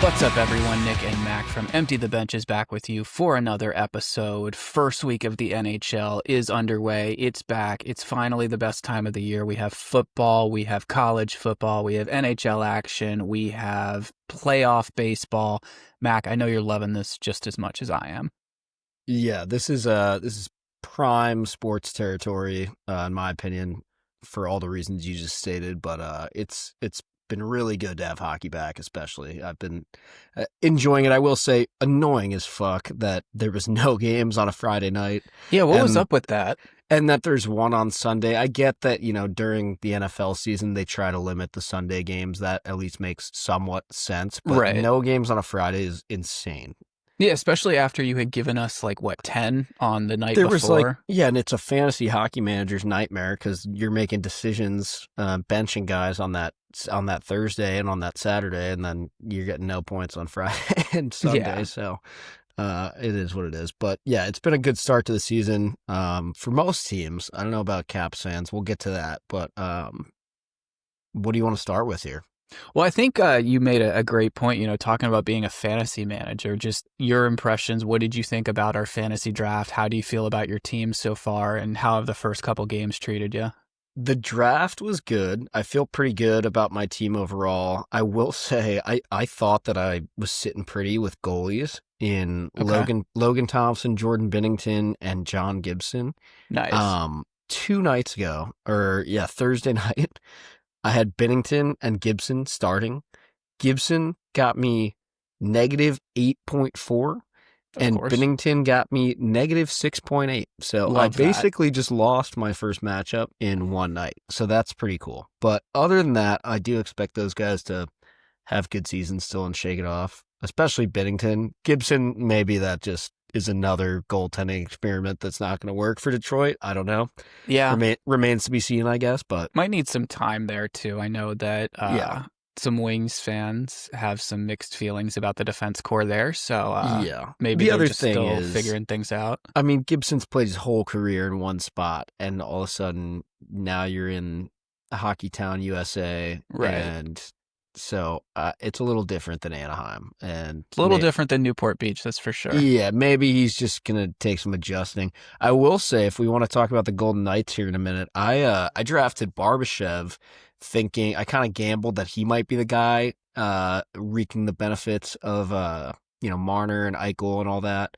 What's up, everyone? Nick and Mac from Empty the Bench is back with you for another episode. First week of the NHL is underway. It's back. It's finally the best time of the year. We have football, we have college football, we have NHL action, we have playoff baseball. Mac, I know you're loving this just as much as I am. Yeah, this is prime sports territory, in my opinion, for all the reasons you just stated. But it's been really good to have hockey back, especially. I've been enjoying it. I will say, annoying as fuck that there was no games on a Friday night. Yeah, what was up with that? And that there's one on Sunday. I get that, during the NFL season, they try to limit the Sunday games. That at least makes somewhat sense. But Right. No games on a Friday is insane. Yeah, especially after you had given us 10 on the night There before. was and it's a fantasy hockey manager's nightmare because you're making decisions, benching guys on that Thursday and on that Saturday, and then you're getting no points on Friday and Sunday. Yeah. So it is what it is. But yeah, it's been a good start to the season for most teams. I don't know about Caps fans. We'll get to that. But what do you want to start with here? Well, I think you made a great point, talking about being a fantasy manager, just your impressions. What did you think about our fantasy draft? How do you feel about your team so far, and how have the first couple games treated you? The draft was good. I feel pretty good about my team overall. I will say I thought that I was sitting pretty with goalies in Logan Thompson, Jordan Binnington, and John Gibson. Nice. 2 nights ago, Thursday night, I had Binnington and Gibson starting. Gibson got me negative 8.4, and Binnington got me negative 6.8. So I basically just lost my first matchup in one night. So that's pretty cool. But other than that, I do expect those guys to have good seasons still and shake it off, especially Binnington. Gibson, maybe that just is another goaltending experiment that's not going to work for Detroit. I don't know. Yeah. Remains to be seen, I guess, but might need some time there too. I know that some Wings fans have some mixed feelings about the defense core there. So maybe the they're other just thing still is figuring things out. I mean, Gibson's played his whole career in one spot, and all of a sudden now you're in Hockey Town, USA, right? And so it's a little different than Anaheim, and a little different than Newport Beach, that's for sure. Yeah, maybe he's just gonna take some adjusting. I will say, if we want to talk about the Golden Knights here in a minute, I drafted Barbashev, thinking I kind of gambled that he might be the guy reaping the benefits of Marner and Eichel and all that.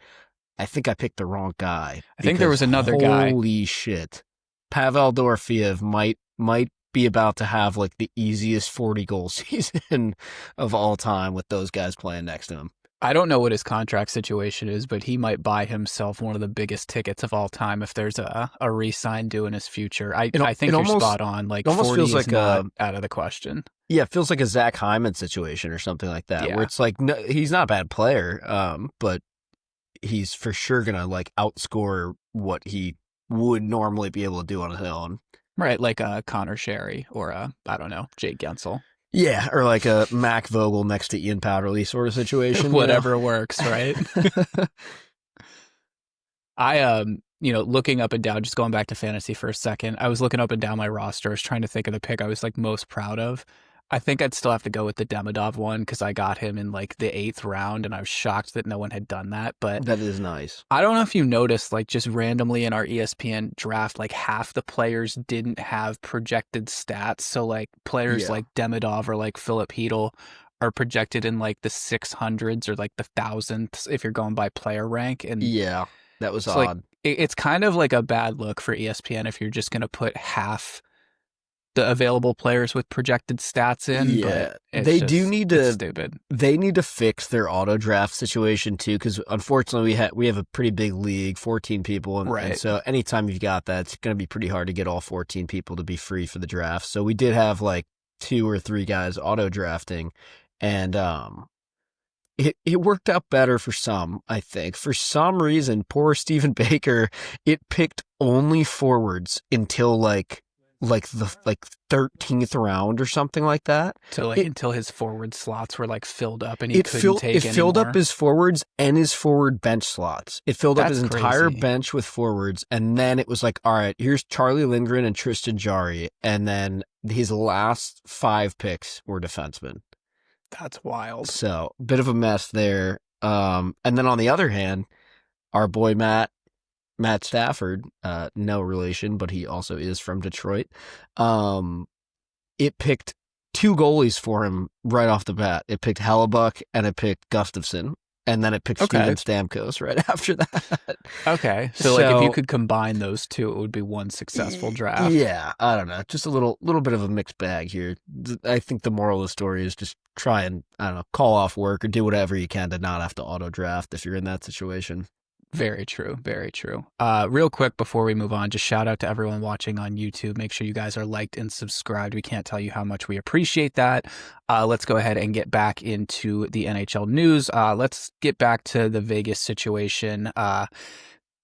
I think I picked the wrong guy. I think there was another guy. Holy shit, Pavel Dorofeev might be about to have the easiest 40-goal season of all time with those guys playing next to him. I don't know what his contract situation is, but he might buy himself one of the biggest tickets of all time if there's a re-sign due in his future. I think you're spot on. It almost 40 feels like not out of the question. Yeah, it feels like a Zach Hyman situation or something like that, where it's no, he's not a bad player, but he's for sure going to outscore what he would normally be able to do on his own. Right, like a Connor Sherry or I don't know, Jake Gensel. Yeah, or like a Mac Vogel next to Ian Powderly sort of situation. Whatever works, right? I, looking up and down, just going back to fantasy for a second, I was looking up and down my roster. I was trying to think of the pick I was most proud of. I think I'd still have to go with the Demidov one because I got him in the 8th round, and I was shocked that no one had done that. But that is nice. I don't know if you noticed, just randomly in our ESPN draft, half the players didn't have projected stats. So players like Demidov or Philip Hedl are projected in the 600s or the thousandths if you're going by player rank. And yeah, that was odd. It's kind of a bad look for ESPN if you're just going to put half the available players with projected stats in. Yeah, but they do need to. Stupid. They need to fix their auto draft situation too, because unfortunately we have a pretty big league, 14 people, and so anytime you've got that, it's going to be pretty hard to get all 14 people to be free for the draft. So we did have 2 or 3 guys auto drafting, and it worked out better for some. I think for some reason, poor Stephen Baker, it picked only forwards until the 13th round or something like that. So until his forward slots were filled up and he couldn't take it filled up his forwards and his forward bench slots. It filled up his entire bench with forwards, and then it was all right, here's Charlie Lindgren and Tristan Jarry, and then his last 5 picks were defensemen. That's wild. So, bit of a mess there. And then on the other hand, our boy Matt Stafford, no relation, but he also is from Detroit. It picked two goalies for him right off the bat. It picked Hellebuck and it picked Gustafsson. And then it picked Steven Stamkos right after that. Okay. So, like, if you could combine those two, it would be one successful draft. Yeah, I don't know. Just a little bit of a mixed bag here. I think the moral of the story is just try and, I don't know, call off work or do whatever you can to not have to auto draft if you're in that situation. Very true. Very true. Real quick before we move on, just shout out to everyone watching on YouTube. Make sure you guys are liked and subscribed. We can't tell you how much we appreciate that. Let's go ahead and get back into the NHL news. Let's get back to the Vegas situation.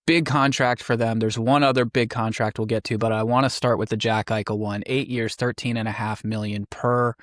Big contract for them. There's one other big contract we'll get to, but I want to start with the Jack Eichel one. 8 years, $13.5 million per.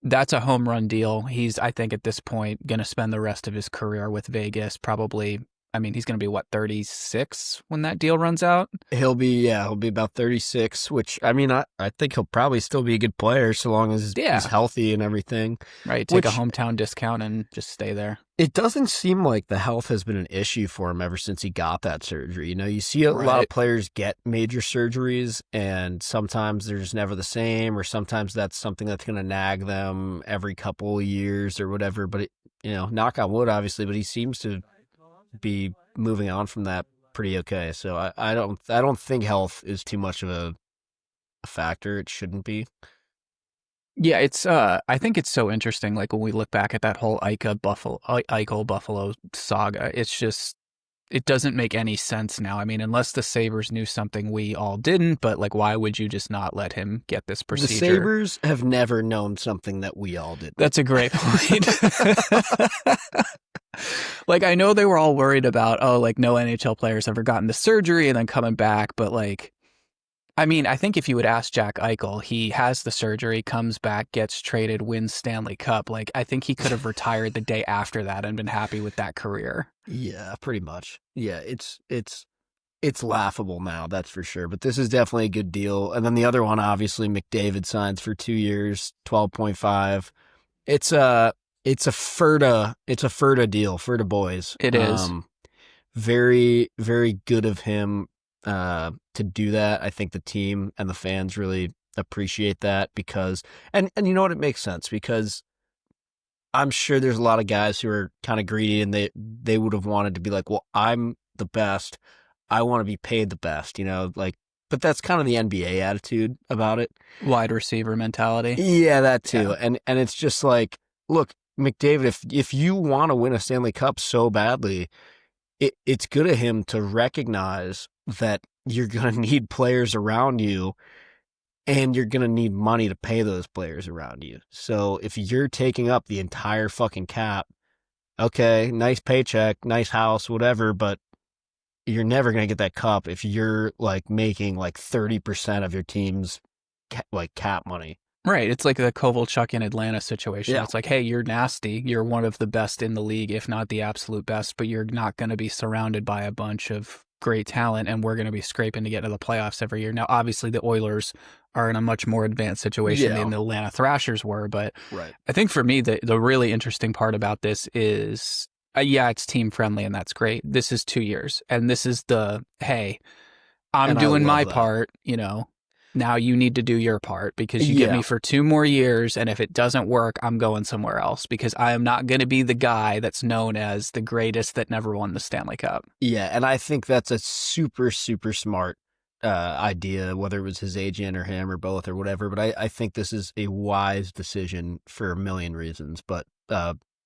That's a home run deal. He's, I think, at this point, going to spend the rest of his career with Vegas. Probably, I mean, he's going to be, 36 when that deal runs out? He'll be about 36, which, I mean, I think he'll probably still be a good player so long as he's healthy and everything. Right, take a hometown discount and just stay there. It doesn't seem like the health has been an issue for him ever since he got that surgery. You know, you see a lot of players get major surgeries, and sometimes they're just never the same, or sometimes that's something that's going to nag them every couple of years or whatever. But, knock on wood, obviously, but he seems to be moving on from that pretty okay. So I don't think health is too much of a factor. It shouldn't be. Yeah, it's I think it's so interesting, like when we look back at that whole Eichel Buffalo saga, it's just, it doesn't make any sense now. I mean, unless the Sabres knew something we all didn't, but like, why would you just not let him get this procedure? The Sabres have never known something that we all did. That's a great point. Like, I know they were all worried about, no NHL players ever gotten the surgery and then coming back, but like, I mean, I think if you would ask Jack Eichel, he has the surgery, comes back, gets traded, wins Stanley Cup. Like, I think he could have retired the day after that and been happy with that career. Yeah, pretty much. Yeah, it's laughable now, that's for sure. But this is definitely a good deal. And then the other one, obviously, McDavid signs for 2 years, 12.5. It's a Ferda deal, Ferda boys. It is. Very, very good of him to do that. I think the team and the fans really appreciate that because, and you know what, it makes sense because I'm sure there's a lot of guys who are kind of greedy and they would have wanted to be like, well, I'm the best. I want to be paid the best, but that's kind of the NBA attitude about it. Wide receiver mentality. Yeah, that too. Yeah. And it's just like, look, McDavid, if you want to win a Stanley Cup so badly, it's good of him to recognize that you're going to need players around you and you're going to need money to pay those players around you. So if you're taking up the entire fucking cap, okay, nice paycheck, nice house, whatever, but you're never going to get that cup if you're like making like 30% of your team's cap money. Right. It's like the Kovalchuk in Atlanta situation. Yeah. It's like, hey, you're nasty. You're one of the best in the league, if not the absolute best, but you're not going to be surrounded by a bunch of great talent, and we're going to be scraping to get to the playoffs every year. Now, obviously, the Oilers are in a much more advanced situation than the Atlanta Thrashers were, but I think for me, the really interesting part about this is, it's team friendly, and that's great. This is 2 years, and this is hey, I'm doing my part, Now you need to do your part because you get me for 2 more years, and if it doesn't work, I'm going somewhere else because I am not going to be the guy that's known as the greatest that never won the Stanley Cup. Yeah, and I think that's a super, super smart idea, whether it was his agent or him or both or whatever, but I think this is a wise decision for a million reasons, but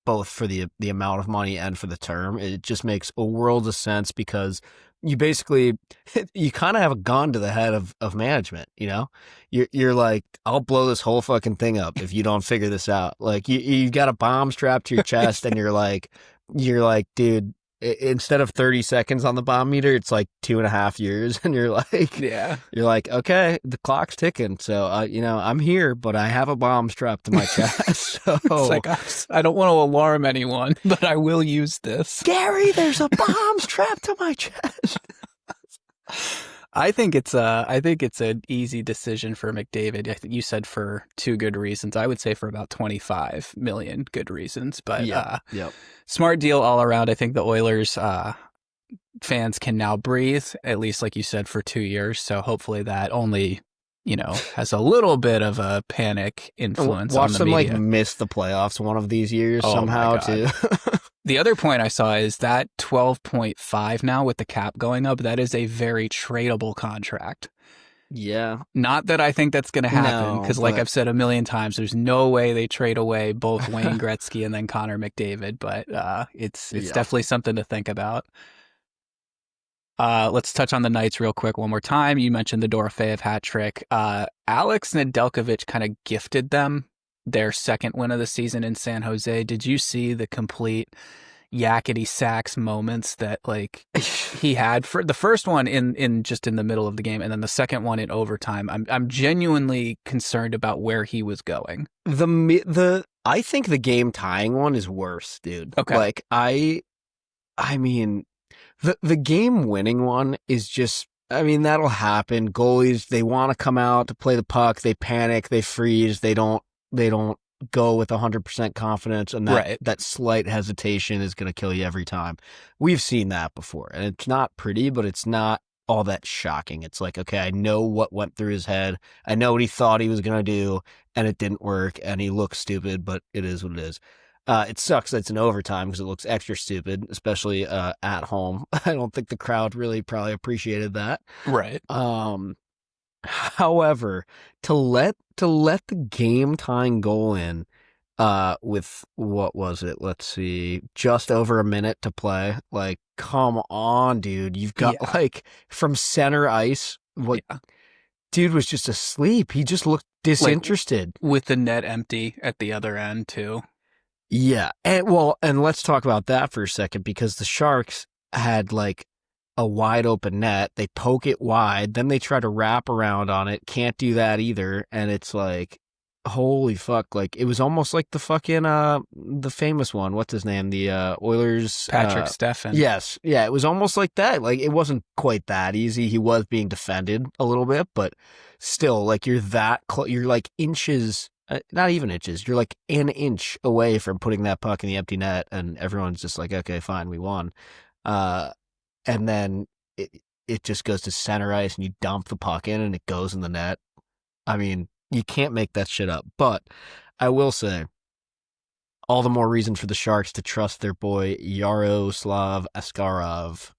both for the amount of money and for the term. It just makes a world of sense because you kind of have a gun to the head of management, You're like, I'll blow this whole fucking thing up if you don't figure this out. Like you've got a bomb strapped to your chest and you're like, dude, instead of 30 seconds on the bomb meter, it's like 2.5 years. And you're like, okay, the clock's ticking. So, I'm here, but I have a bomb strapped to my chest. So it's like, I don't want to alarm anyone, but I will use this. Gary, there's a bomb strapped to my chest. I think it's an easy decision for McDavid. I think you said for two good reasons. I would say for about 25 million good reasons, but Yep. smart deal all around. I think the Oilers fans can now breathe, at least like you said, for 2 years. So hopefully that only, has a little bit of a panic influence on Watch the them media. like miss the playoffs one of these years somehow too. The other point I saw is that 12.5 now with the cap going up, that is a very tradable contract. Yeah. Not that I think that's going to happen, because like I've said a million times, there's no way they trade away both Wayne Gretzky and then Connor McDavid, but it's definitely something to think about. Let's touch on the Knights real quick one more time. You mentioned the Dorofeyev hat trick. Alex Nedeljkovic kind of gifted them their second win of the season in San Jose. Did you see the complete yakety sax moments that like he had for the first one in just in the middle of the game, and then the second one in overtime? I'm genuinely concerned about where he was going. I think the game tying one is worse, dude. Okay. Like I mean, the game winning one is just, I mean, that'll happen. Goalies, they want to come out to play the puck, they panic, they freeze, they don't go with 100% confidence, and that slight hesitation is going to kill you every time. We've seen that before, and it's not pretty, but it's not all that shocking. It's like, okay, I know what went through his head. I know what he thought he was going to do, and it didn't work, and he looks stupid, but it is what it is. It sucks that it's in overtime because it looks extra stupid, especially at home. I don't think the crowd really probably appreciated that. Right. However, to let the game tying goal in with, what was it? Let's see, just over a minute to play. Like, come on, dude. You've got like from center ice. Dude was just asleep. He just looked disinterested. Like, with the net empty at the other end too. Yeah. And let's talk about that for a second, because the Sharks had like a wide open net. They poke it wide, then they try to wrap around on it. Can't do that either. And it's like, holy fuck. Like, it was almost like the fucking, the famous one. What's his name? The Oilers. Patrick Stefan. Yes. Yeah. It was almost like that. Like, it wasn't quite that easy. He was being defended a little bit, but still, like, you're that close. You're like inches. Not even inches. You're like an inch away from putting that puck in the empty net, and everyone's just like, okay, fine, we won. And then it just goes to center ice, and you dump the puck in, and it goes in the net. I mean, you can't make that shit up. But I will say, all the more reason for the Sharks to trust their boy Yaroslav Askarov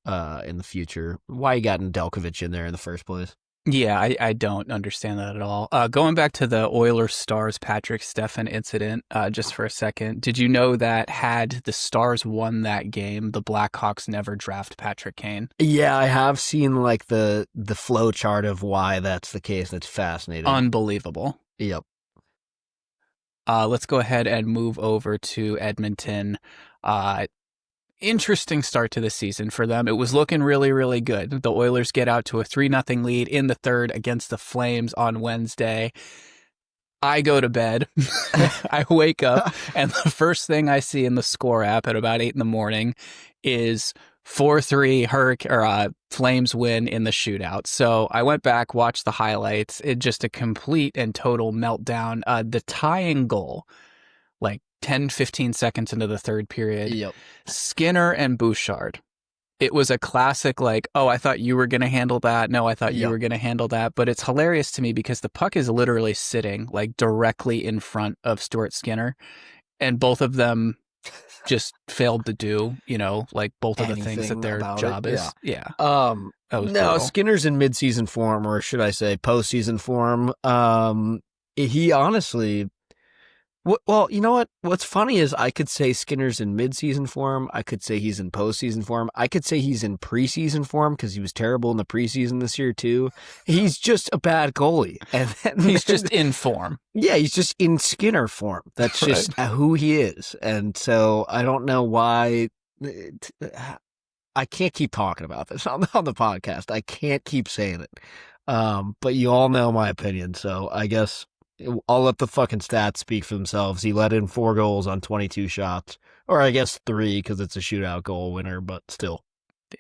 in the future. Why you got Nedeljkovic in there in the first place? Yeah, I don't understand that at all. Going back to the Oilers Stars Patrick Stefan incident just for a second, did you know that had the Stars won that game, the Blackhawks never draft Patrick Kane? Yeah, I have seen like the flow chart of why that's the case. That's fascinating. Unbelievable. Yep. Let's go ahead and move over to Edmonton. Interesting start to the season for them. It was looking really, really good. The Oilers get out to a 3-0 lead in the third against the Flames on Wednesday. I go to bed. I wake up, and the first thing I see in the score app at about 8 a.m. is 4-3 Flames win in the shootout. So I went back, watched the highlights. It just a complete and total meltdown. The tying goal, like 10, 15 seconds into the third period. Yep. Skinner and Bouchard. It was a classic, like, oh, I thought you were going to handle that. No, I thought you were going to handle that. But it's hilarious to me because the puck is literally sitting like directly in front of Stuart Skinner. And both of them just failed to do, like both of the things that their job is. Yeah. No, brutal. Skinner's in midseason form, or should I say postseason form. He honestly... Well, you know what? What's funny is I could say Skinner's in midseason form. I could say he's in postseason form. I could say he's in preseason form because he was terrible in the preseason this year too. He's just a bad goalie, and he's just in form. Yeah, he's just in Skinner form. That's just who he is, and so I don't know why. I can't keep talking about this on the podcast. I can't keep saying it, but you all know my opinion, so I guess. I'll let the fucking stats speak for themselves. He let in 4 goals on 22 shots. Or I guess 3 because it's a shootout goal winner, but still.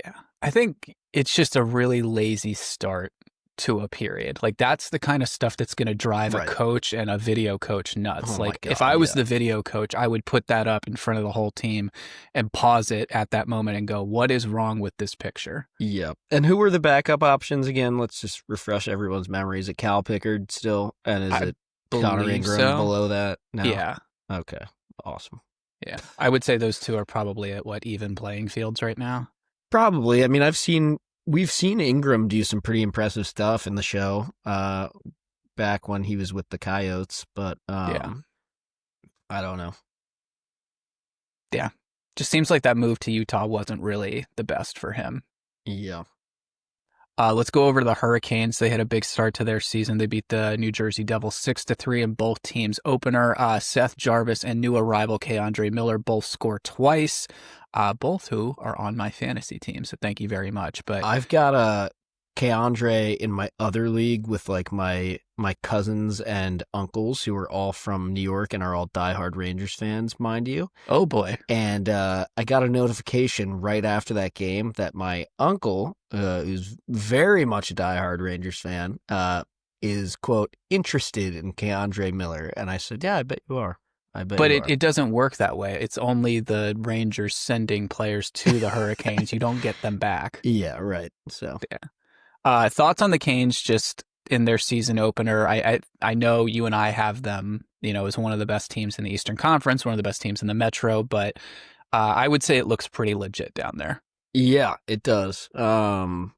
Yeah. I think it's just a really lazy start to a period. Like, that's the kind of stuff that's going to drive a coach and a video coach nuts. Oh like, God, if I was the video coach, I would put that up in front of the whole team and pause it at that moment and go, what is wrong with this picture? Yeah. And who were the backup options again? Let's just refresh everyone's memory. Is it Cal Pickard still? And is it Connor Ingram below that? No. Yeah. Okay. Awesome. Yeah. I would say those two are probably at even playing fields right now? Probably. I mean, we've seen Ingram do some pretty impressive stuff in the show back when he was with the Coyotes, but I don't know. Yeah. Just seems like that move to Utah wasn't really the best for him. Yeah. Let's go over to the Hurricanes. They had a big start to their season. They beat the New Jersey Devils 6-3 in both teams' opener. Seth Jarvis and new arrival K'Andre Miller both score twice, both who are on my fantasy team, so thank you very much. But I've got K'Andre in my other league with like my cousins and uncles who are all from New York and are all diehard Rangers fans, mind you. Oh boy. And I got a notification right after that game that my uncle, who's very much a diehard Rangers fan, is, quote, interested in K'Andre Miller. And I said, yeah, I bet you are. But it doesn't work that way. It's only the Rangers sending players to the Hurricanes. You don't get them back. Yeah, right. So yeah. Thoughts on the Canes just in their season opener? I know you and I have them, as one of the best teams in the Eastern Conference, one of the best teams in the Metro, but I would say it looks pretty legit down there. Yeah, it does. What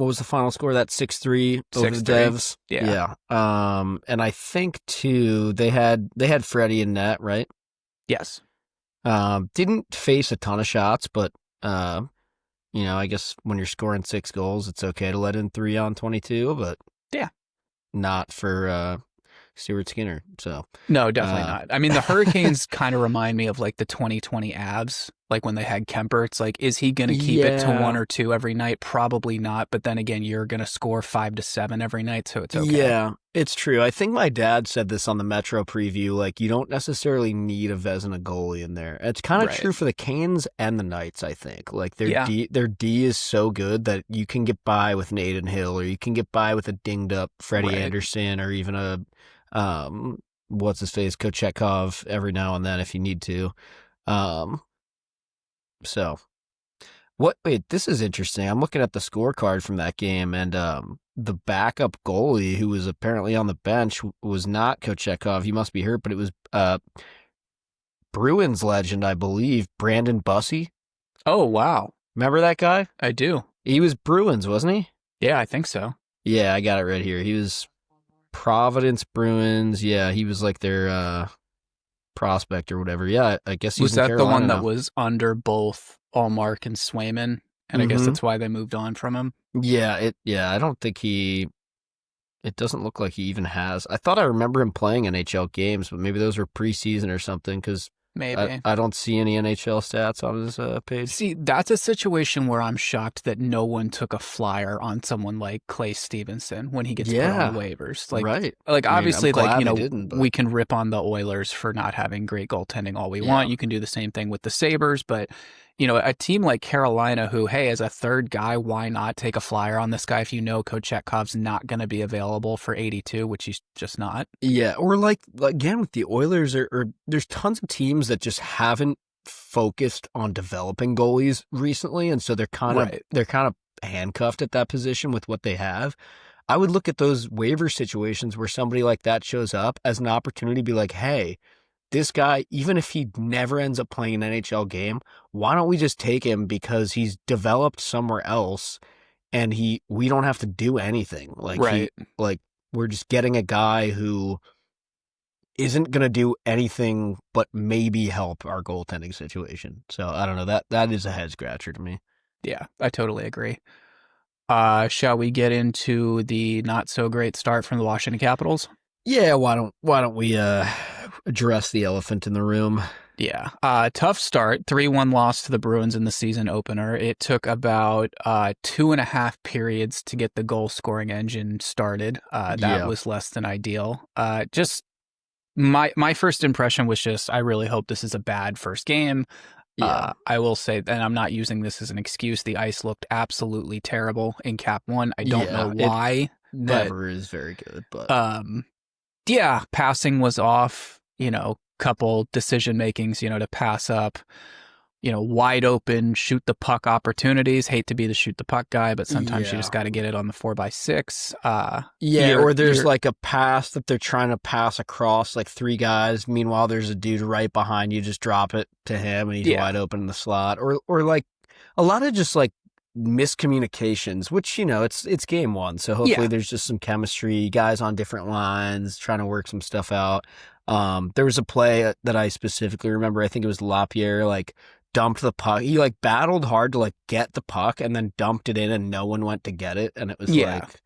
was the final score? That 6-3 over the Devs? Yeah. And I think too they had Freddie in net, right? Yes. Didn't face a ton of shots, but I guess when you're scoring 6 goals, it's okay to let in 3 on 22, but yeah, not for Stuart Skinner. So no, definitely not. I mean, the Hurricanes kind of remind me of like the 2020 Avs, like when they had Kemper. It's like, is he going to keep it to 1 or 2 every night? Probably not. But then again, you're going to score 5 to 7 every night, so it's okay. Yeah, it's true. I think my dad said this on the Metro preview. Like, you don't necessarily need a Vezina goalie in there. It's kind of true for the Canes and the Knights, I think. Like, their D is so good that you can get by with Nathan Hill, or you can get by with a dinged up Freddie Anderson, or even a what's his face, Kochetkov every now and then if you need to. So wait, this is interesting. I'm looking at the scorecard from that game, and the backup goalie who was apparently on the bench was not Kochetkov. He must be hurt, but it was Bruins legend, I believe, Brandon Bussey. Oh, wow. Remember that guy? I do. He was Bruins, wasn't he? Yeah, I think so. Yeah, I got it right here. He was Providence Bruins. Yeah, he was like their prospect or whatever. Yeah, I guess he was in Carolina the one now. that was under both Allmark and Swayman, and I guess that's why they moved on from him. Yeah, I don't think it doesn't look like he even has. I thought I remember him playing NHL games, but maybe those were preseason or something, because maybe I don't see any NHL stats on his page. See, that's a situation where I'm shocked that no one took a flyer on someone like Clay Stevenson when he gets put on waivers. Like, right. Like, obviously, but we can rip on the Oilers for not having great goaltending all we want. You can do the same thing with the Sabres, but a team like Carolina who, hey, as a third guy, why not take a flyer on this guy if you know Kochetkov's not going to be available for 82, which he's just not? Yeah, or again with the Oilers, or there's tons of teams that just haven't focused on developing goalies recently, and so they're kind of handcuffed at that position with what they have. I would look at those waiver situations where somebody like that shows up as an opportunity to be like, hey, this guy, even if he never ends up playing an NHL game, why don't we just take him because he's developed somewhere else and we don't have to do anything. We're just getting a guy who isn't going to do anything but maybe help our goaltending situation. So I don't know, that is a head scratcher to me. Yeah, I totally agree. Shall we get into the not so great start from the Washington Capitals? Yeah, why don't we address the elephant in the room? Yeah. Tough start. 3-1 loss to the Bruins in the season opener. It took about 2.5 periods to get the goal scoring engine started. That was less than ideal. Just my first impression was just, I really hope this is a bad first game. Yeah. I will say, and I'm not using this as an excuse, the ice looked absolutely terrible in Cap 1. I don't know why. Never is very good, but yeah, passing was off, couple decision makings, to pass up, wide open, shoot the puck opportunities. Hate to be the shoot the puck guy, but sometimes you just got to get it on the 4x6. Or there's like a pass that they're trying to pass across like three guys. Meanwhile, there's a dude right behind you. Just drop it to him and he's wide open in the slot. Or like a lot of just like miscommunications, which, it's game one. So hopefully there's just some chemistry, guys on different lines trying to work some stuff out. There was a play that I specifically remember. I think it was Lapierre, like dumped the puck. He like battled hard to like get the puck and then dumped it in and no one went to get it. And it was like,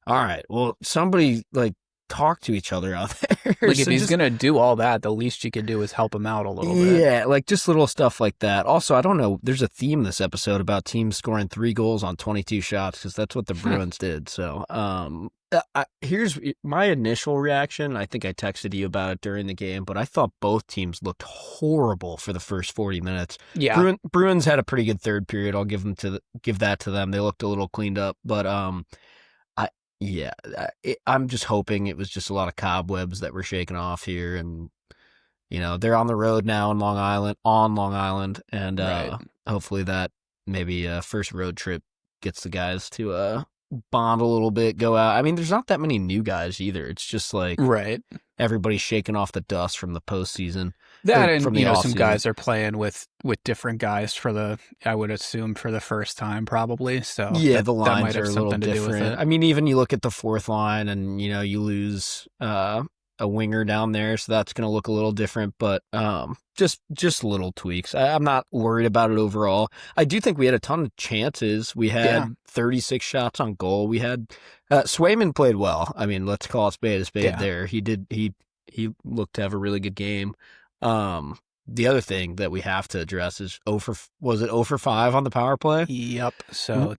all right, well, somebody like talk to each other out there. Like if he's going to do all that, the least you could do is help him out a little bit. Yeah, like just little stuff like that. Also, I don't know, there's a theme this episode about teams scoring 3 goals on 22 shots because that's what the Bruins did. So here's my initial reaction. I think I texted you about it during the game, but I thought both teams looked horrible for the first 40 minutes. Yeah. Bruins had a pretty good third period. I'll give that to them. They looked a little cleaned up, but I'm just hoping it was just a lot of cobwebs that were shaken off here, and they're on the road now on Long Island, and hopefully that maybe first road trip gets the guys to bond a little bit, go out. I mean, there's not that many new guys either. It's just like everybody's shaking off the dust from the postseason. That and some guys are playing with different guys I would assume for the first time probably. So the lines are a little different. I mean, even you look at the fourth line and you lose a winger down there, so that's going to look a little different. But just little tweaks. I'm not worried about it overall. I do think we had a ton of chances. We had 36 shots on goal. We had Swayman played well. I mean, let's call a spade there. He did. He looked to have a really good game. The other thing that we have to address is 0 for 5 on the power play? Yep. So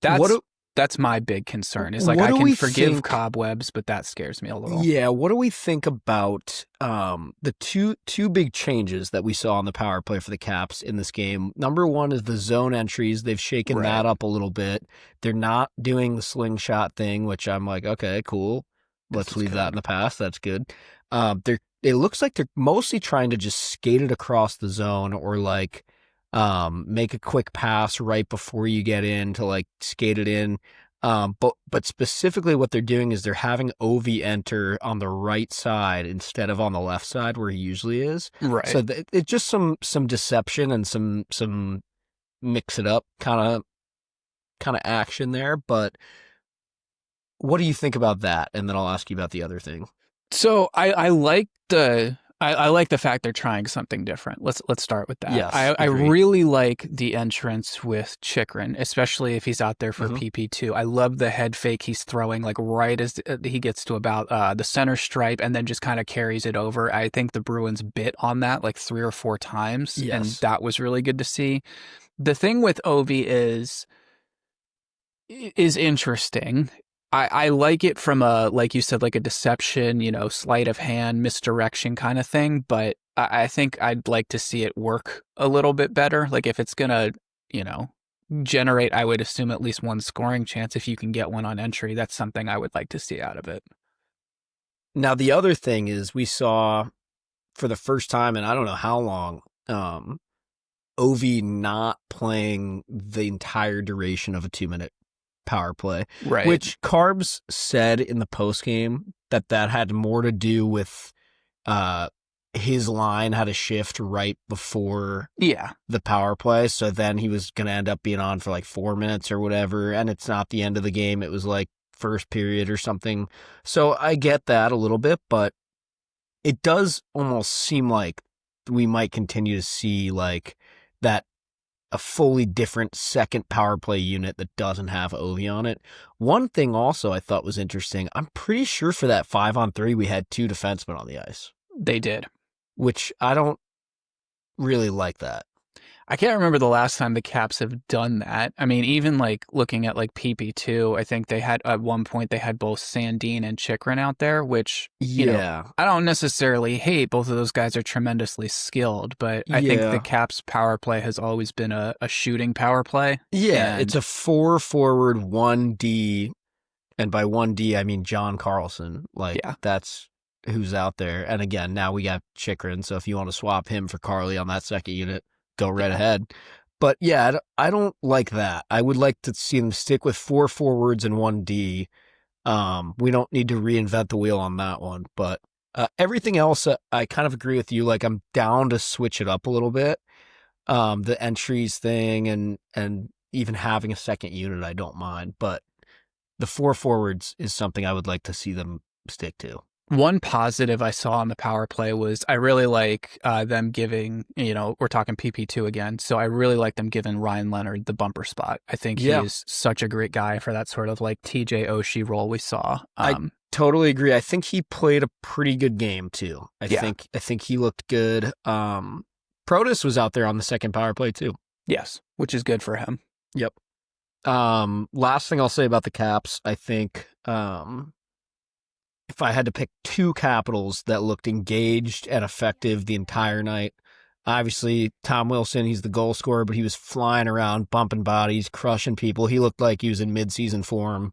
that's my big concern. Is like I can forgive cobwebs, but that scares me a little. Yeah. What do we think about the two big changes that we saw on the power play for the Caps in this game? Number one is the zone entries. They've shaken that up a little bit. They're not doing the slingshot thing, which I'm like, okay, cool. Let's leave that in the past. That's good. It looks like they're mostly trying to just skate it across the zone or like make a quick pass right before you get in to like skate it in. But specifically what they're doing is they're having Ovi enter on the right side instead of on the left side where he usually is. Right. So it's just some deception and some mix it up kind of action there. But what do you think about that? And then I'll ask you about the other thing. So I like the fact they're trying something different. Let's start with that. Yes, I really like the entrance with Chychrun, especially if he's out there for PP2. I love the head fake he's throwing like right as he gets to about the center stripe and then just kind of carries it over. I think the Bruins bit on that like 3 or 4 times, and that was really good to see. The thing with Ovi is interesting. I like it from like you said, like a deception, sleight of hand, misdirection kind of thing. But I think I'd like to see it work a little bit better. Like if it's going to, generate, I would assume at least one scoring chance. If you can get one on entry, that's something I would like to see out of it. Now, the other thing is we saw for the first time in I don't know how long, Ovi not playing the entire duration of a 2-minute power play, right? Which Carbs said in the post game that had more to do with his line had a shift right before the power play, so then he was going to end up being on for like 4 minutes or whatever, and it's not the end of the game. It was like first period or something. So I get that a little bit, but it does almost seem like we might continue to see like that a fully different second power play unit that doesn't have Ovi on it. One thing also I thought was interesting, I'm pretty sure for that 5-on-3 we had 2 defensemen on the ice. They did. Which I don't really like that. I can't remember the last time the Caps have done that. I mean, even like looking at like PP2, I think they had at one point they had both Sandin and Chychrun out there, which, I don't necessarily hate. Both of those guys are tremendously skilled, but I think the Caps power play has always been a shooting power play. Yeah, it's a 4 forward, 1 D, and by 1 D, I mean John Carlson. That's who's out there. And again, now we got Chychrun, so if you want to swap him for Carly on that second unit, go right ahead. But yeah, I don't like that. I would like to see them stick with 4 forwards and 1 D. We don't need to reinvent the wheel on that one. But everything else, I kind of agree with you. Like, I'm down to switch it up a little bit. The entries thing and even having a second unit, I don't mind. But the 4 forwards is something I would like to see them stick to. One positive I saw on the power play was I really like them giving, we're talking PP2 again, so I really like them giving Ryan Leonard the bumper spot. I think he is such a great guy for that sort of like TJ Oshie role we saw. I totally agree. I think he played a pretty good game too. I think he looked good. Protas was out there on the second power play too. Yes, which is good for him. Yep. Last thing I'll say about the Caps, I think if I had to pick 2 Capitals that looked engaged and effective the entire night, obviously Tom Wilson, he's the goal scorer, but he was flying around, bumping bodies, crushing people. He looked like he was in mid-season form.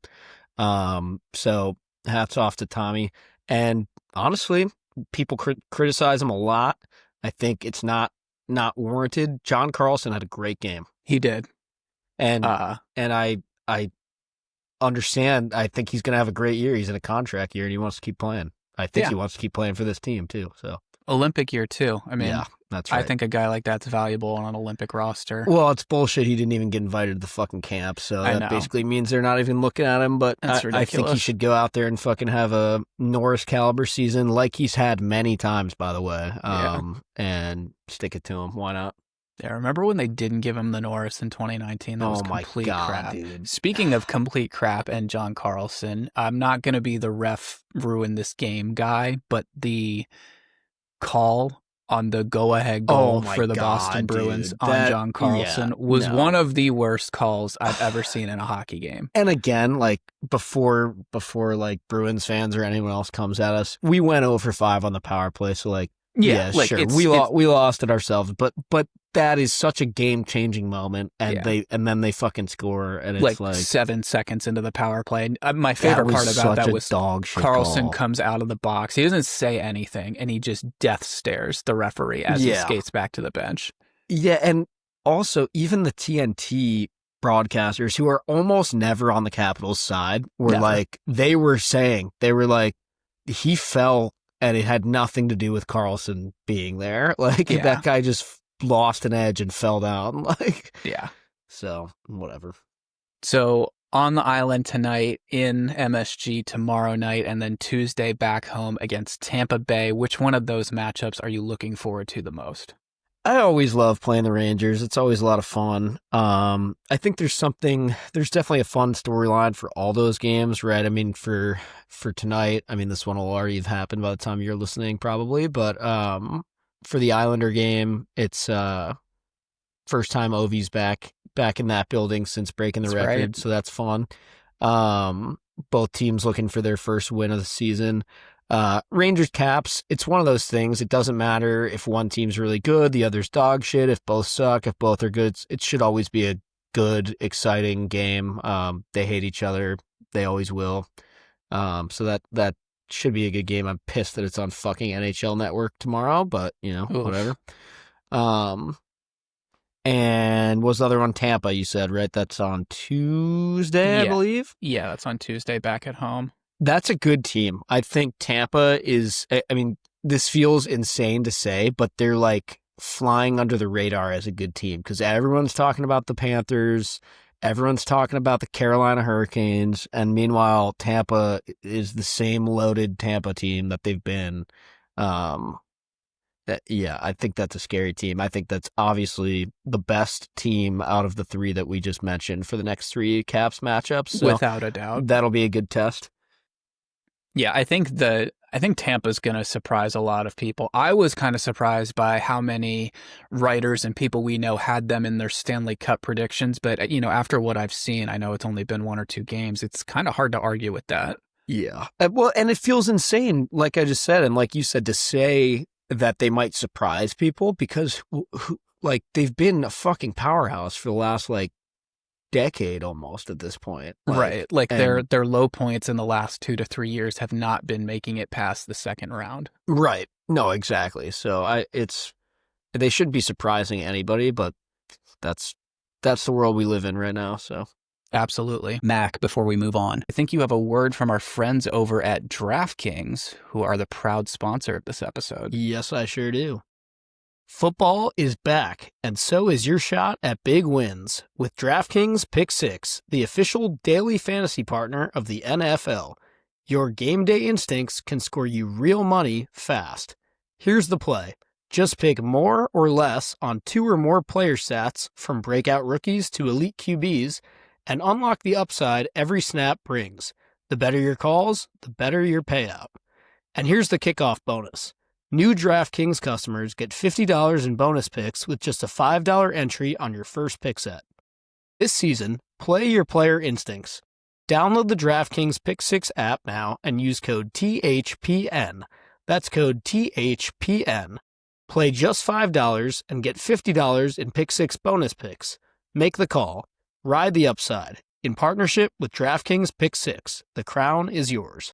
So hats off to Tommy. And honestly, people criticize him a lot. I think it's not warranted. John Carlson had a great game. He did. And I understand. I think he's going to have a great year. He's in a contract year and he wants to keep playing. I think he wants to keep playing for this team too. So Olympic year too. I mean, that's right. I think a guy like that's valuable on an Olympic roster. Well, it's bullshit. He didn't even get invited to the fucking camp. So that basically means they're not even looking at him. But I think he should go out there and fucking have a Norris caliber season like he's had many times, by the way. And stick it to him. Why not? Yeah, remember when they didn't give him the Norris in 2019? That was complete crap. Dude. Speaking of complete crap and John Carlson, I'm not going to be the ref ruin this game guy, but the call on the go-ahead goal for the Boston Bruins on John Carlson was one of the worst calls I've ever seen in a hockey game. And again, like before like Bruins fans or anyone else comes at us, we went 0-for-5 on the power play, so like sure. We lost it ourselves, but that is such a game-changing moment, and then they fucking score, and it's like 7 seconds into the power play. My favorite part about that was Carlson comes out of the box. He doesn't say anything, and he just death stares the referee as he skates back to the bench. Yeah, and also even the TNT broadcasters, who are almost never on the Capitals' side, were like he fell. And it had nothing to do with Carlson being there. Like, that guy just lost an edge and fell down. So, whatever. So, on the island tonight, in MSG tomorrow night, and then Tuesday back home against Tampa Bay. Which one of those matchups are you looking forward to the most? I always love playing the Rangers. It's always a lot of fun. I think there's definitely a fun storyline for all those games, right? I mean, for tonight, I mean, this one will already have happened by the time you're listening probably, but for the Islander game, it's first time Ovi's back in that building since breaking the record, right. So that's fun. Both teams looking for their first win of the season. Rangers Caps, it's one of those things. It doesn't matter if one team's really good, the other's dog shit. If both suck, if both are good, it should always be a good, exciting game. They hate each other. They always will. So that should be a good game. I'm pissed that it's on fucking NHL Network tomorrow, but whatever. And what's the other one? Tampa, you said, right? That's on Tuesday, I believe. Yeah, that's on Tuesday back at home. That's a good team. I think Tampa is, I mean, this feels insane to say, but they're like flying under the radar as a good team because everyone's talking about the Panthers, everyone's talking about the Carolina Hurricanes, and meanwhile, Tampa is the same loaded Tampa team that they've been. I think that's a scary team. I think that's obviously the best team out of the 3 that we just mentioned for the next 3 Caps matchups. So without a doubt. That'll be a good test. Yeah, I think I think Tampa's going to surprise a lot of people. I was kind of surprised by how many writers and people we know had them in their Stanley Cup predictions. But, after what I've seen, I know it's only been 1 or 2 games. It's kind of hard to argue with that. Yeah. Well, and it feels insane, like I just said, and like you said, to say that they might surprise people because, they've been a fucking powerhouse for the last, decade almost at this point. Right. Their low points in the last 2 to 3 years have not been making it past the second round. Right. No, exactly. So they shouldn't be surprising anybody, but that's the world we live in right now. So absolutely. Mac, before we move on, I think you have a word from our friends over at DraftKings, who are the proud sponsor of this episode. Yes, I sure do. Football is back, and so is your shot at big wins with DraftKings Pick 6, the official daily fantasy partner of the NFL. Your game day instincts can score you real money fast. Here's the play. Just pick more or less on 2 or more player stats from breakout rookies to elite QBs and unlock the upside every snap brings. The better your calls, the better your payout. And here's the kickoff bonus. New DraftKings customers get $50 in bonus picks with just a $5 entry on your first pick set. This season, play your player instincts. Download the DraftKings Pick 6 app now and use code THPN. That's code THPN. Play just $5 and get $50 in Pick 6 bonus picks. Make the call. Ride the upside. In partnership with DraftKings Pick 6, the crown is yours.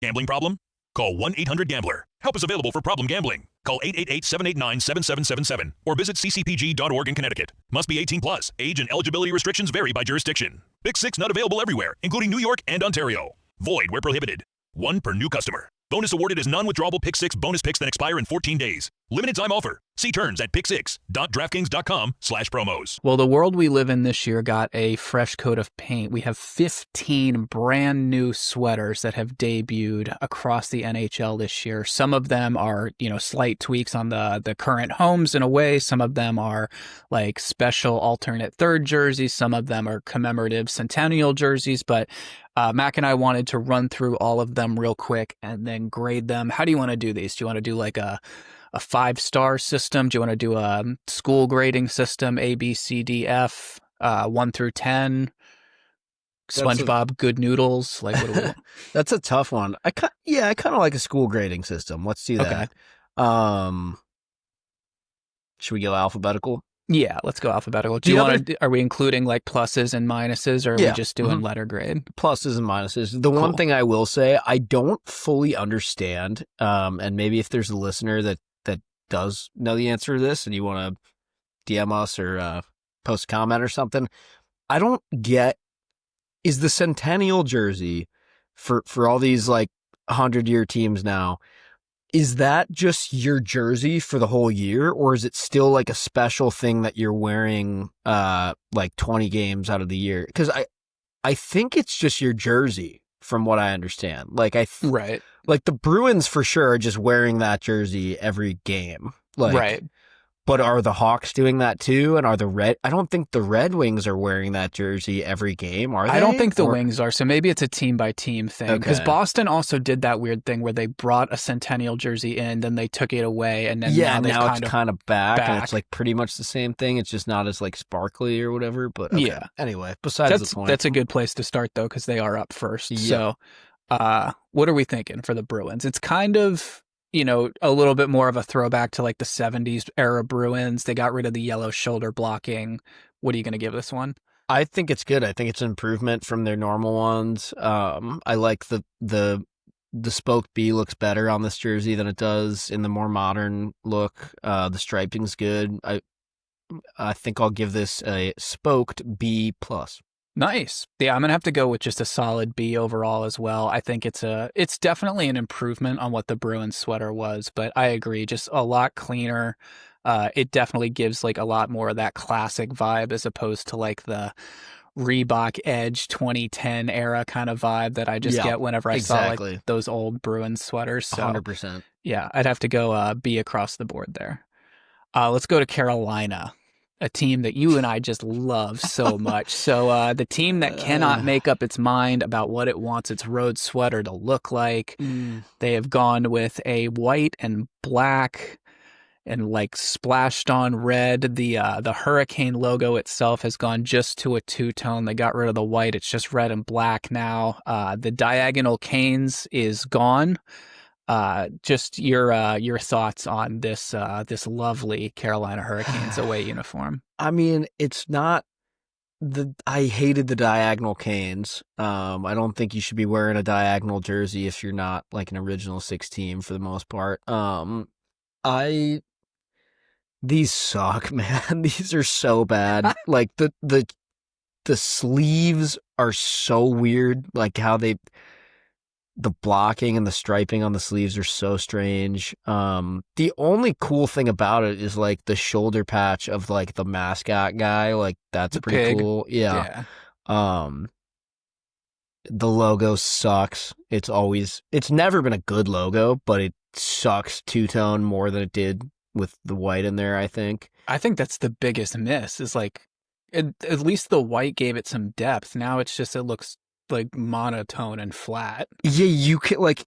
Gambling problem? Call 1-800-GAMBLER. Help is available for problem gambling. Call 888-789-7777 or visit ccpg.org in Connecticut. Must be 18 plus. Age and eligibility restrictions vary by jurisdiction. Pick 6 not available everywhere, including New York and Ontario. Void where prohibited. 1 per new customer. Bonus awarded is non-withdrawable Pick 6 bonus picks that expire in 14 days. Limited time offer. See terms at pick6.draftkings.com/promos. Well, the world we live in this year got a fresh coat of paint. We have 15 brand new sweaters that have debuted across the NHL this year. Some of them are, slight tweaks on the current homes in a way. Some of them are like special alternate third jerseys. Some of them are commemorative centennial jerseys. But Mac and I wanted to run through all of them real quick and then grade them. How do you want to do these? Do you want to do like a 5-star system? Do you want to do a school grading system, A, B, C, D, F, 1 through 10? SpongeBob, Good Noodles? Like, what do we want? That's a tough one. I kind of like a school grading system. Let's do that. Okay. Should we go alphabetical? Yeah, let's go alphabetical. Are we including like pluses and minuses, or are we just doing letter grade? Pluses and minuses. The one thing I will say, I don't fully understand, and maybe if there's a listener that does know the answer to this and you want to DM us or post a comment or something, I don't get, is the Centennial jersey for all these 100-year teams now, is that just your jersey for the whole year, or is it still like a special thing that you're wearing 20 games out of the year? Because I think it's just your jersey from what I understand. Right. Like the Bruins for sure are just wearing that jersey every game. Right. But are the Hawks doing that too? And are I don't think the Red Wings are wearing that jersey every game, are they? I don't think the Wings are, so maybe it's a team-by-team thing. Because Boston also did that weird thing where they brought a Centennial jersey in, then they took it away, and then now it's kind of back, and it's pretty much the same thing. It's just not as sparkly or whatever, but okay. Yeah. Anyway, besides the point. That's a good place to start, though, because they are up first. Yeah. So what are we thinking for the Bruins? It's kind of, a little bit more of a throwback to the 70s era Bruins. They got rid of the yellow shoulder blocking. What are you going to give this one? I think it's good. I think it's an improvement from their normal ones. I like the spoke B looks better on this jersey than it does in the more modern look. The striping's good. I think I'll give this a spoked B+. Nice. Yeah, I'm going to have to go with just a solid B overall as well. I think it's definitely an improvement on what the Bruins sweater was, but I agree, just a lot cleaner. It definitely gives a lot more of that classic vibe as opposed to the Reebok Edge 2010 era kind of vibe that I just get whenever I saw those old Bruins sweaters. So 100%. Yeah, I'd have to go B across the board there. Let's go to Carolina. a team that you and I just love so much. So the team that cannot make up its mind about what it wants its road sweater to look like, they have gone with a white and black and like splashed on red. The Hurricane logo itself has gone just to a two-tone. They got rid of the white. It's just red and black now. The diagonal canes is gone. Just your thoughts on this lovely Carolina Hurricanes away uniform. I mean, it's not I hated the diagonal canes. I don't think you should be wearing a diagonal jersey if you're not like an original 6 team for the most part. These suck, man. These are so bad. Like the sleeves are so weird. Like how the blocking and the striping on the sleeves are so strange. The only cool thing about it is like the shoulder patch of like the mascot guy. Like that's pretty cool. Yeah. The logo sucks. It's never been a good logo, but it sucks two-tone more than it did with the white in there, I think. I think that's the biggest miss is like, at least the white gave it some depth. Now it's just, it looks like monotone and flat. Yeah, you can like,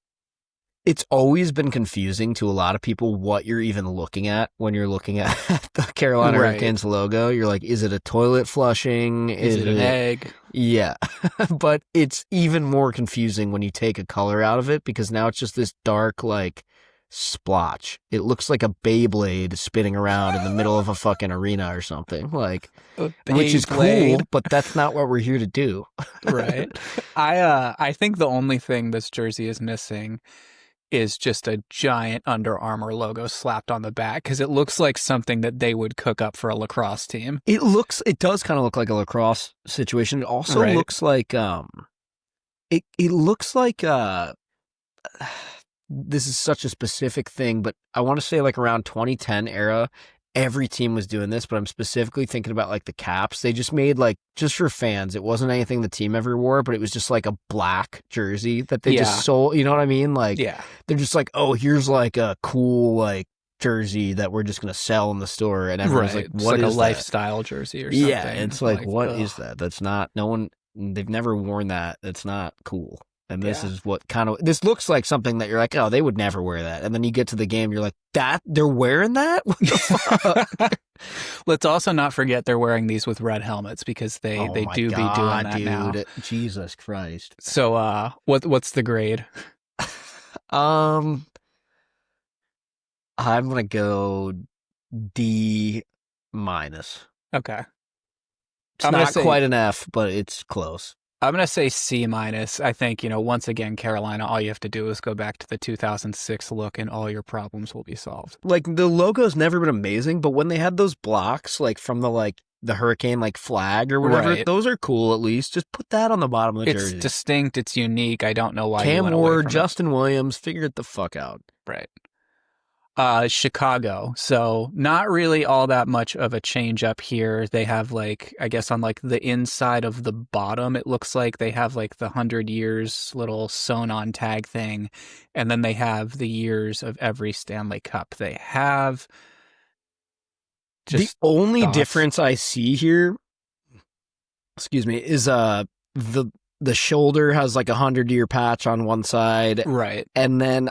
it's always been confusing to a lot of people what you're even looking at when you're looking at the Carolina Hurricanes logo. You're like, is it a toilet flushing? Is it an egg? Yeah. But it's even more confusing when you take a color out of it because now it's just this dark, like, splotch. It looks like a Beyblade spinning around in the middle of a fucking arena or something, like, which is cool, but that's not what we're here to do. Right. I think the only thing this jersey is missing is just a giant Under Armour logo slapped on the back because it looks like something that they would cook up for a lacrosse team. It does kind of look like a lacrosse situation. It also looks like it looks like this is such a specific thing, but I want to say like around 2010 era, every team was doing this, but I'm specifically thinking about like the Caps. They just made like, just for fans, it wasn't anything the team ever wore, but it was just like a black jersey that they just sold, you know what I mean? Like, they're just like, oh, here's like a cool like jersey that we're just going to sell in the store. And everyone's like, what is like a that? Lifestyle jersey or something. Yeah, it's like what is that? That's not, they've never worn that. It's not cool. And this is what this looks like something that you're like, oh, they would never wear that. And then you get to the game, you're like, they're wearing that? What the fuck? Let's also not forget they're wearing these with red helmets because they do be doing that now. Jesus Christ. So what's the grade? I'm gonna go D-. Okay. It's not quite an F, but it's close. I'm going to say C-. I think, once again, Carolina, all you have to do is go back to the 2006 look and all your problems will be solved. Like, the logo's never been amazing, but when they had those blocks, like, from the Hurricane, like, flag or whatever, those are cool at least. Just put that on the bottom of the jersey. It's distinct. It's unique. I don't know why Cam Ward, Justin Williams, figure it the fuck out. Right. Chicago. So not really all that much of a change up here. They have like, I guess on like the inside of the bottom, it looks like they have like the 100 years little sewn on tag thing. And then they have the years of every Stanley Cup they have. The only difference I see here, is the shoulder has like a 100-year patch on one side. Right. And then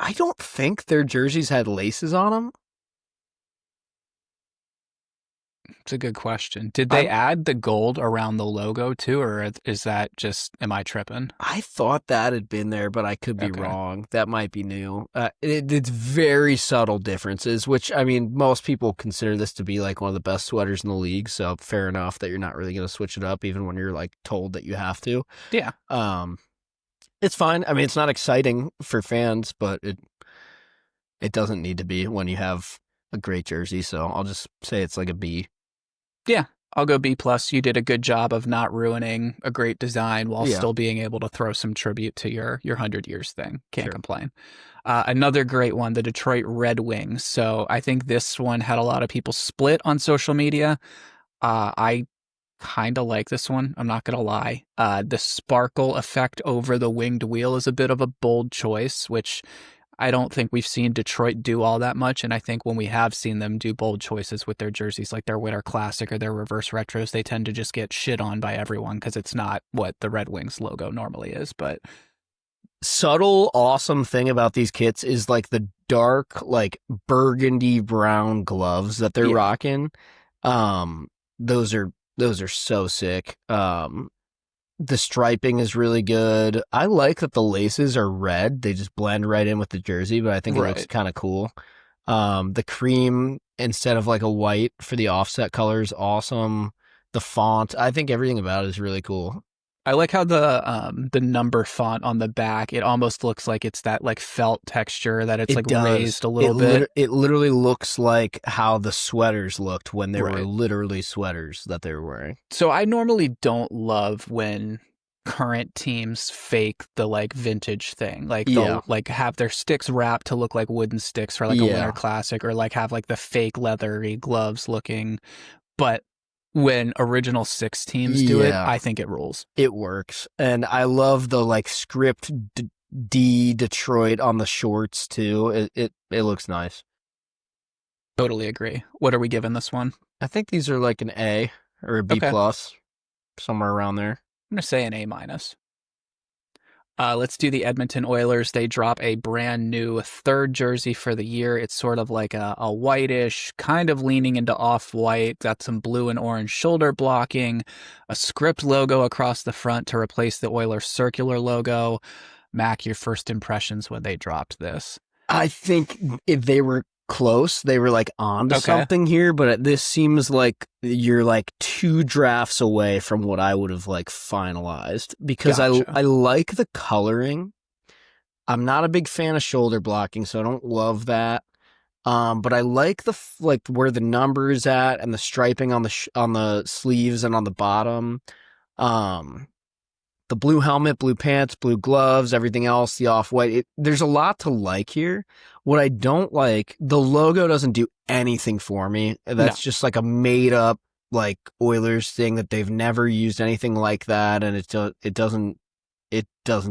I don't think their jerseys had laces on them. It's a good question. Did they add the gold around the logo too, or is that just, am I tripping? I thought that had been there, but I could be wrong. That might be new. It's very subtle differences, which, I mean, most people consider this to be like one of the best sweaters in the league, so fair enough that you're not really going to switch it up even when you're like told that you have to. Yeah. It's fine. I mean, it's not exciting for fans, but it doesn't need to be when you have a great jersey. So I'll just say it's like a B. Yeah, I'll go B+. You did a good job of not ruining a great design while still being able to throw some tribute to your 100 years thing. Can't complain. Another great one, the Detroit Red Wings. So I think this one had a lot of people split on social media. I kind of like this one. I'm not going to lie. The sparkle effect over the winged wheel is a bit of a bold choice, which I don't think we've seen Detroit do all that much, and I think when we have seen them do bold choices with their jerseys, like their Winter Classic or their reverse retros, they tend to just get shit on by everyone because it's not what the Red Wings logo normally is. But subtle, awesome thing about these kits is like the dark, like burgundy brown gloves that they're rocking. Those are so sick. The striping is really good. I like that the laces are red. They just blend right in with the jersey, but I think it looks kind of cool. The cream instead of like a white for the offset color is awesome. The font, I think everything about it is really cool. I like how the number font on the back, it almost looks like it's that like felt texture that it's raised a little bit. It literally looks like how the sweaters looked when they were literally sweaters that they were wearing. So I normally don't love when current teams fake the like vintage thing. Like they'll like have their sticks wrapped to look like wooden sticks for like a Winter Classic, or like have like the fake leathery gloves looking. But when original six teams do it, I think it rules. It works. And I love the like script D Detroit on the shorts too. It looks nice. Totally agree. What are we giving this one? I think these are like an A or a B plus, somewhere around there. I'm going to say an A minus. Let's do the Edmonton Oilers. They drop a brand new third jersey for the year. It's sort of like a whitish, kind of leaning into off-white, got some blue and orange shoulder blocking, a script logo across the front to replace the Oilers circular logo. Mac, your first impressions when they dropped this? I think if they were close, they were like on to something here, but this seems like you're like 2 drafts away from what I would have like finalized, because I like the coloring. I'm not a big fan of shoulder blocking, so I don't love that. But I like the like where the number is at and the striping on the sleeves and on the bottom. The blue helmet, blue pants, blue gloves, everything else, the off-white. There's a lot to like here. What I don't like, the logo doesn't do anything for me. That's just like a made-up like Oilers thing that they've never used anything like that, and it doesn't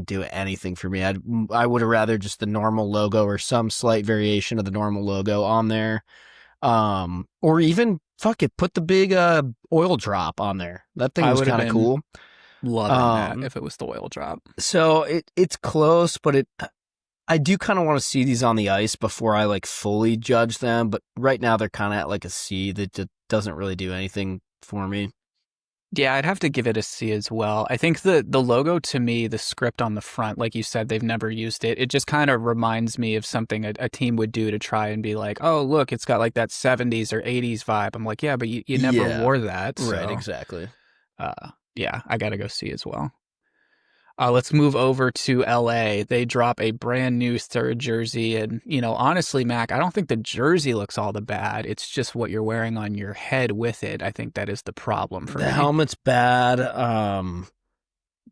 do anything for me. I would have rather just the normal logo or some slight variation of the normal logo on there. Or even, fuck it, put the big oil drop on there. That thing was kind of cool. Loving that if it was the oil drop. So it's close, but I do kind of want to see these on the ice before I like fully judge them. But right now they're kind of at like a C that doesn't really do anything for me. Yeah, I'd have to give it a C as well. I think the logo, to me, the script on the front, like you said, they've never used it. It just kind of reminds me of something a team would do to try and be like, oh, look, it's got like that 70s or 80s vibe. I'm like, yeah, but you never wore that. So, right, exactly. Yeah, I got to go see as well. Let's move over to LA. They drop a brand new third jersey. And, honestly, Mac, I don't think the jersey looks all that bad. It's just what you're wearing on your head with it. I think that is the problem for me. The helmet's bad.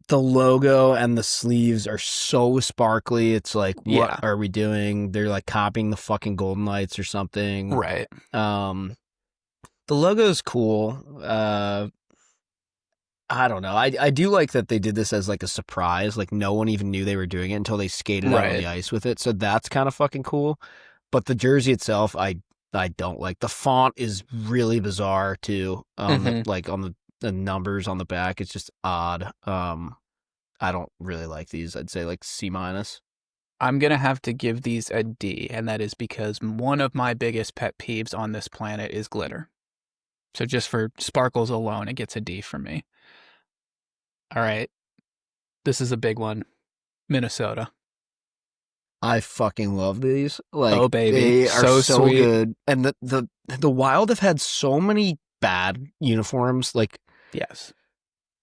The logo and the sleeves are so sparkly. It's like, what are we doing? They're like copying the fucking Golden Knights or something. Right. The logo is cool. I don't know. I do like that they did this as like a surprise. Like no one even knew they were doing it until they skated out on the ice with it. So that's kind of fucking cool. But the jersey itself, I don't like. The font is really bizarre too. Like on the numbers on the back, it's just odd. I don't really like these. I'd say like C minus. I'm going to have to give these a D, and that is because one of my biggest pet peeves on this planet is glitter. So just for sparkles alone, it gets a D from me. All right. This is a big one. Minnesota. I fucking love these. Like, oh, baby. They are so sweet. good. And the Wild have had so many bad uniforms. Like, yes.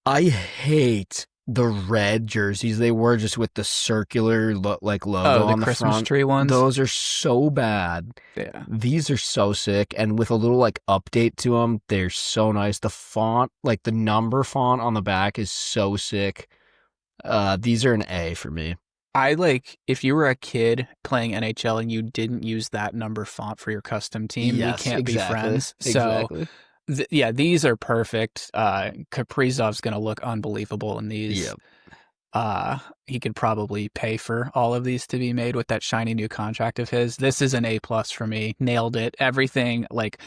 I hate the red jerseys they wore just with the circular logo on the Christmas front. Tree ones. Those are so bad. Yeah. These are so sick, and with a little like update to them, they're so nice. The font, like the number font on the back, is so sick. These are an A for me. I like, if you were a kid playing NHL and you didn't use that number font for your custom team, we can't be friends. Exactly. So, these are perfect. Kaprizov's going to look unbelievable in these. Yep. He could probably pay for all of these to be made with that shiny new contract of his. This is an A+ for me. Nailed it. Everything. Like,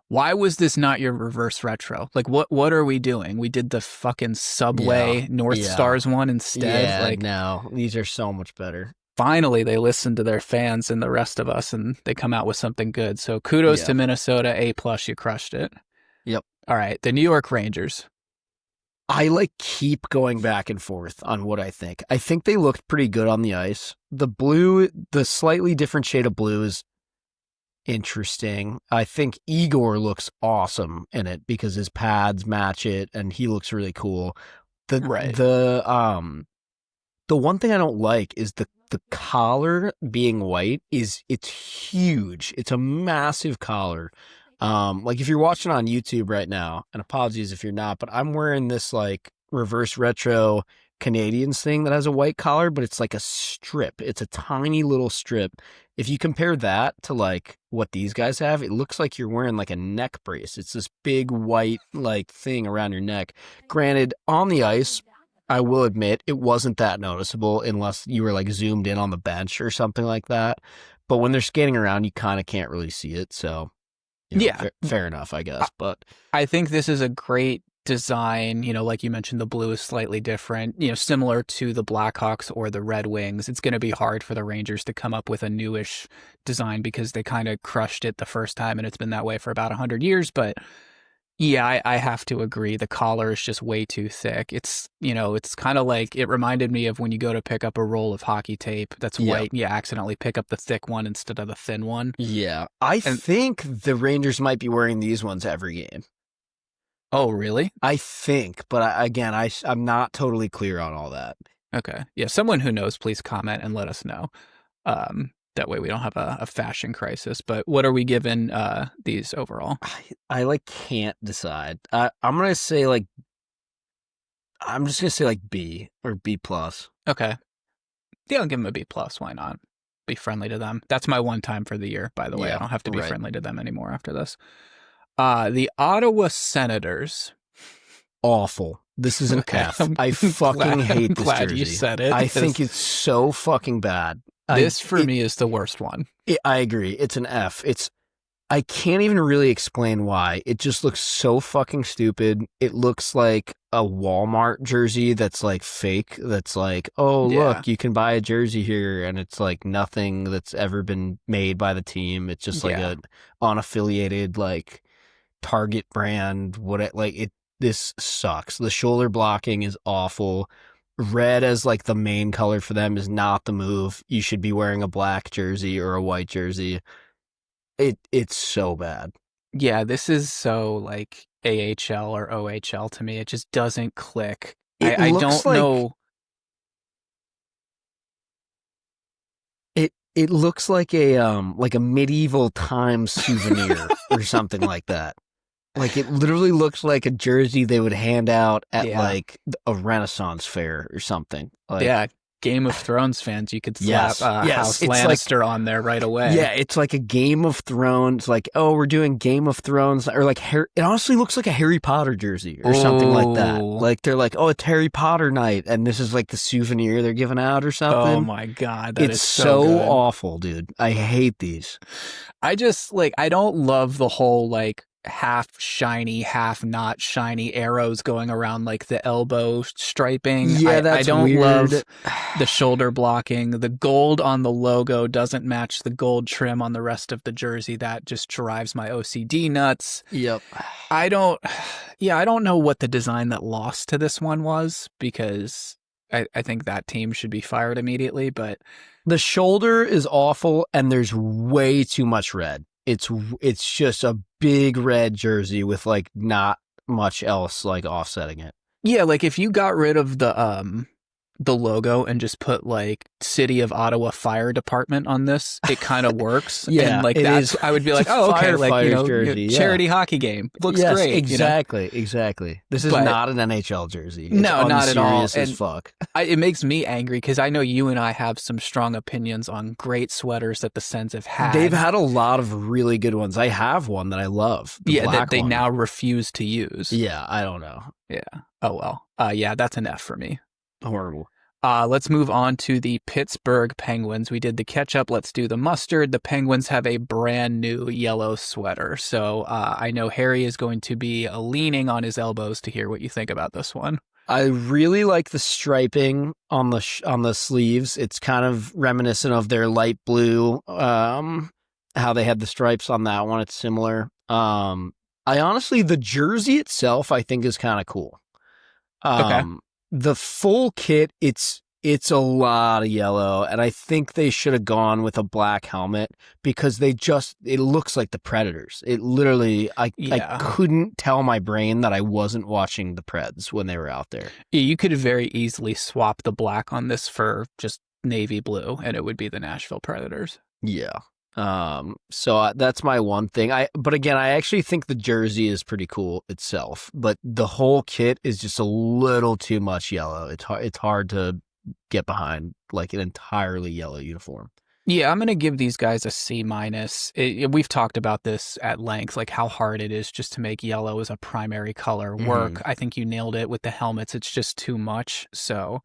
why was this not your reverse retro? Like, what are we doing? We did the fucking Subway North Stars one instead. Yeah, like, no, these are so much better. Finally, they listened to their fans and the rest of us, and they come out with something good. So kudos to Minnesota. A+, you crushed it. Yep. All right, the New York Rangers. I keep going back and forth on what I think. I think they looked pretty good on the ice. The blue, the slightly different shade of blue is interesting. I think Igor looks awesome in it because his pads match it and he looks really cool. The one thing I don't like is the collar being white it's huge. It's a massive collar. Like if you're watching on YouTube right now, and apologies if you're not, but I'm wearing this like reverse retro Canadians thing that has a white collar, but it's like a strip. It's a tiny little strip. If you compare that to like what these guys have, it looks like you're wearing like a neck brace. It's this big white like thing around your neck. Granted, on the ice, I will admit it wasn't that noticeable unless you were like zoomed in on the bench or something like that. But when they're skating around, you kind of can't really see it. So fair enough, I guess. But I think this is a great design. You know, like you mentioned, the blue is slightly different, you know, similar to the Blackhawks or the Red Wings. It's going to be hard for the Rangers to come up with a newish design because they kind of crushed it the first time and it's been that way for about 100 years. But yeah, I have to agree. The collar is just way too thick. It's, you know, it's kind of like, it reminded me of when you go to pick up a roll of hockey tape that's white, you accidentally pick up the thick one instead of the thin one. Yeah. I think the Rangers might be wearing these ones every game. Oh, really? I think, but I'm not totally clear on all that. Okay. Yeah, someone who knows, please comment and let us know. That way we don't have a fashion crisis. But what are we giving these overall? I can't decide. I'm just gonna say B or B+. Okay. Yeah, I'll give them a B+. Why not? Be friendly to them. That's my one time for the year, by the way. I don't have to be friendly to them anymore after this. The Ottawa Senators. Awful. This is an F. I fucking hate this glad jersey. You said it. I think it's so fucking bad. This for me is the worst one. I agree. It's an F. I can't even really explain why. It just looks so fucking stupid. It looks like a Walmart jersey that's like fake. That's like, oh, look, you can buy a jersey here. And it's like nothing that's ever been made by the team. It's just like a unaffiliated, like Target brand. This sucks. The shoulder blocking is awful. Red as like the main color for them is not the move. You should be wearing a black jersey or a white jersey. It's so bad. Yeah, this is so like AHL or OHL to me. It just doesn't click. I don't know. It looks like a medieval times souvenir or something like that. Like it literally looks like a jersey they would hand out at like a Renaissance fair or something. Like, Game of Thrones fans, you could slap House it's Lannister on there right away. Yeah, it's like a Game of Thrones, like, oh, we're doing Game of Thrones, or like, it honestly looks like a Harry Potter jersey or something like that. Like, they're like, oh, it's Harry Potter night, and this is like the souvenir they're giving out or something. Oh my God, that it's is so good. Awful, dude. I hate these. I just, I don't love the whole, half shiny, half not shiny arrows going around like the elbow striping. Yeah, that's I don't weird. love the shoulder blocking. The gold on the logo doesn't match the gold trim on the rest of the jersey. That just drives my OCD nuts. Yep. I don't know what the design that lost to this one was, because I think that team should be fired immediately, but the shoulder is awful and there's way too much red. It's just a big red jersey with not much else offsetting it. Yeah, if you got rid of the logo and just put City of Ottawa Fire Department on this, it kind of works. Yeah, and that's I would be like, oh, okay, jersey, charity hockey game looks great. Exactly, exactly. This is not an NHL jersey. It's not at all. As fuck. It makes me angry because I know you and I have some strong opinions on great sweaters that the Sens have had. They've had a lot of really good ones. I have one that I love. That they now refuse to use. Yeah, I don't know. Yeah. Oh well. Yeah, that's an F for me. Horrible. Let's move on to the Pittsburgh Penguins. We did the ketchup. Let's do the mustard. The Penguins have a brand new yellow sweater. So I know Harry is going to be leaning on his elbows to hear what you think about this one. I really like the striping on the sleeves. It's kind of reminiscent of their light blue, how they had the stripes on that one. It's similar. The jersey itself, I think, is kind of cool. Okay. The full kit, it's a lot of yellow, and I think they should have gone with a black helmet because it looks like the Predators. It literally, I couldn't tell my brain that I wasn't watching the Preds when they were out there. Yeah, you could very easily swap the black on this for just navy blue, and it would be the Nashville Predators. Yeah. So that's my one thing. But again, I actually think the jersey is pretty cool itself, but the whole kit is just a little too much yellow. It's hard to get behind like an entirely yellow uniform. Yeah, I'm going to give these guys a C-. We've talked about this at length, like how hard it is just to make yellow as a primary color work. I think you nailed it with the helmets. It's just too much. So,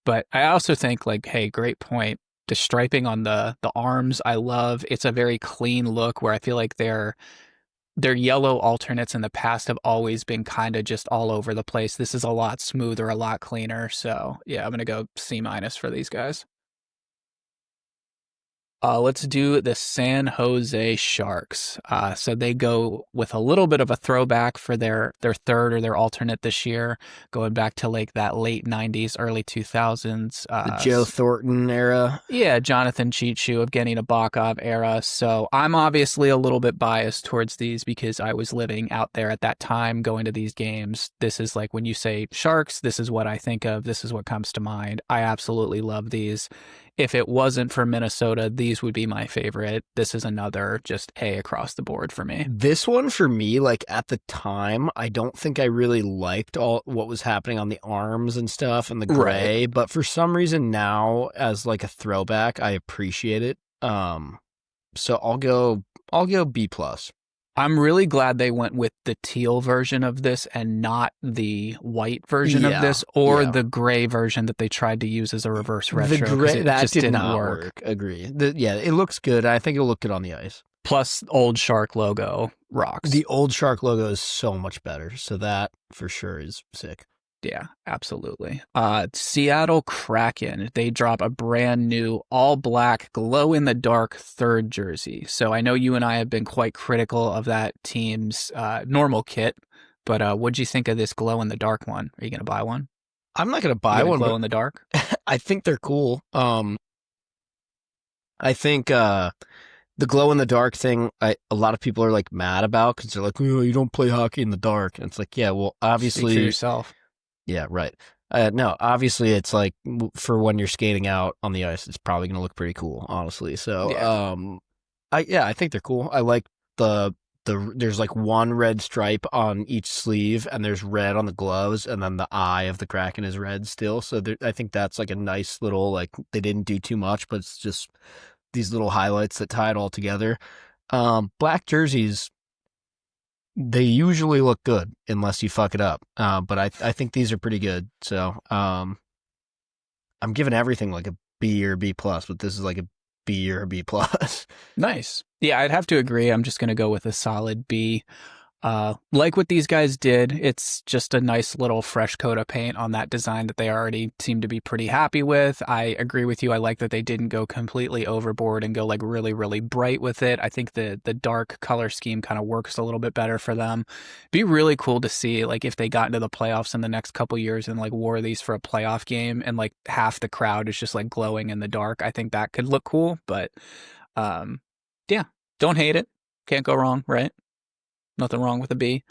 but I also think like, hey, great point. The striping on the arms, I love. It's a very clean look where I feel like their yellow alternates in the past have always been kind of just all over the place. This is a lot smoother, a lot cleaner. So yeah, I'm going to go C- for these guys. Let's do the San Jose Sharks. So they go with a little bit of a throwback for their third or their alternate this year, going back to like that late 90s, early 2000s. The Joe Thornton era. Yeah, Jonathan Cheechoo, Evgeny Nabokov era. So I'm obviously a little bit biased towards these because I was living out there at that time, going to these games. This is like when you say Sharks, this is what I think of. This is what comes to mind. I absolutely love these. If it wasn't for Minnesota, these would be my favorite. This is another just A across the board for me. This one for me, like at the time, I don't think I really liked all what was happening on the arms and stuff and the gray, right. But for some reason now, as like a throwback, I appreciate it. So I'll go B+. I'm really glad they went with the teal version of this and not the white version of this or the gray version that they tried to use as a reverse retro. The gray, that just did didn't not work. Agree. It looks good. I think it'll look good on the ice. Plus, old Shark logo rocks. The old Shark logo is so much better. So that for sure is sick. Yeah, absolutely. Seattle Kraken, they drop a brand new all-black, glow-in-the-dark third jersey. So I know you and I have been quite critical of that team's normal kit, but what'd you think of this glow-in-the-dark one? Are you going to buy one? I'm not going to buy one. Glow-in-the-dark? I think they're cool. I think the glow-in-the-dark thing, a lot of people are like mad about because they're like, oh, you don't play hockey in the dark. And it's like, yeah, well, obviously... Speak for yourself. Yeah, right. No, obviously it's like for when you're skating out on the ice, it's probably going to look pretty cool, honestly. So, I think they're cool. I like there's like one red stripe on each sleeve and there's red on the gloves and then the eye of the Kraken is red still. So I think that's like a nice little, like they didn't do too much, but it's just these little highlights that tie it all together. Black jerseys, they usually look good unless you fuck it up. But I think these are pretty good. So I'm giving everything like a B or B+, but this is like a B or a B+. Nice. Yeah, I'd have to agree. I'm just going to go with a solid B. Like what these guys did, it's just a nice little fresh coat of paint on that design that they already seem to be pretty happy with. I agree with you. I like that they didn't go completely overboard and go like really, really bright with it. I think the dark color scheme kind of works a little bit better for them. Be really cool to see like if they got into the playoffs in the next couple years and like wore these for a playoff game and like half the crowd is just like glowing in the dark. I think that could look cool, but yeah, don't hate it. Can't go wrong, right? Nothing wrong with a B.